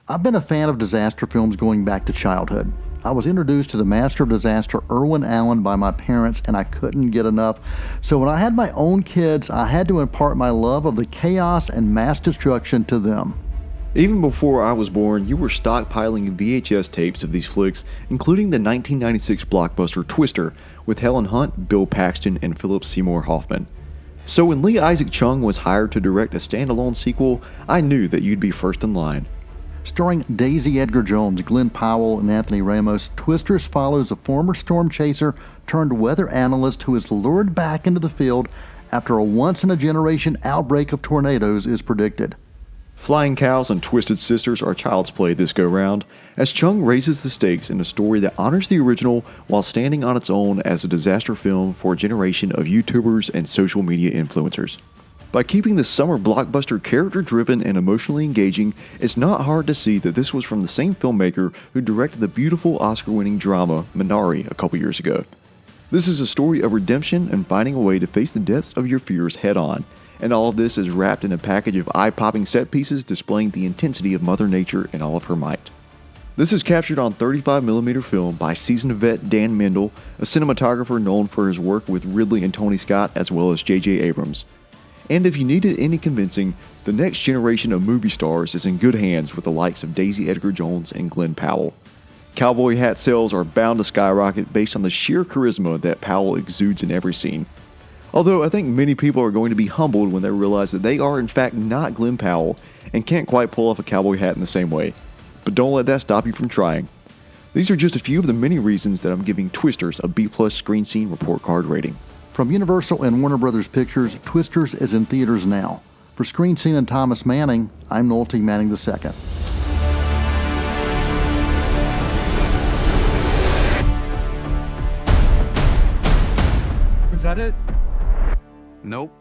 I've been a fan of disaster films going back to childhood. I was introduced to the master of disaster, Irwin Allen, by my parents, and I couldn't get enough. So when I had my own kids, I had to impart my love of the chaos and mass destruction to them. Even before I was born, you were stockpiling VHS tapes of these flicks, including the 1996 blockbuster Twister, with Helen Hunt, Bill Paxton, and Philip Seymour Hoffman. So when Lee Isaac Chung was hired to direct a standalone sequel, I knew that you'd be first in line. Starring Daisy Edgar Jones, Glenn Powell, and Anthony Ramos, Twisters follows a former storm chaser turned weather analyst who is lured back into the field after a once-in-a-generation outbreak of tornadoes is predicted. Flying cows and twisted sisters are child's play this go-round, as Chung raises the stakes in a story that honors the original while standing on its own as a disaster film for a generation of YouTubers and social media influencers. By keeping the summer blockbuster character-driven and emotionally engaging, it's not hard to see that this was from the same filmmaker who directed the beautiful Oscar-winning drama Minari a couple years ago. This is a story of redemption and finding a way to face the depths of your fears head-on, and all of this is wrapped in a package of eye-popping set pieces displaying the intensity of Mother Nature in all of her might. This is captured on 35mm film by seasoned vet Dan Mendel, a cinematographer known for his work with Ridley and Tony Scott as well as J.J. Abrams. And if you needed any convincing, the next generation of movie stars is in good hands with the likes of Daisy Edgar Jones and Glenn Powell. Cowboy hat sales are bound to skyrocket based on the sheer charisma that Powell exudes in every scene. Although I think many people are going to be humbled when they realize that they are in fact not Glenn Powell and can't quite pull off a cowboy hat in the same way. But don't let that stop you from trying. These are just a few of the many reasons that I'm giving Twisters a B+ screen scene report card rating. From Universal and Warner Brothers Pictures, Twisters is in theaters now. For Screen Scene and Thomas Manning, I'm Noel T. Manning II. Was that it? Nope.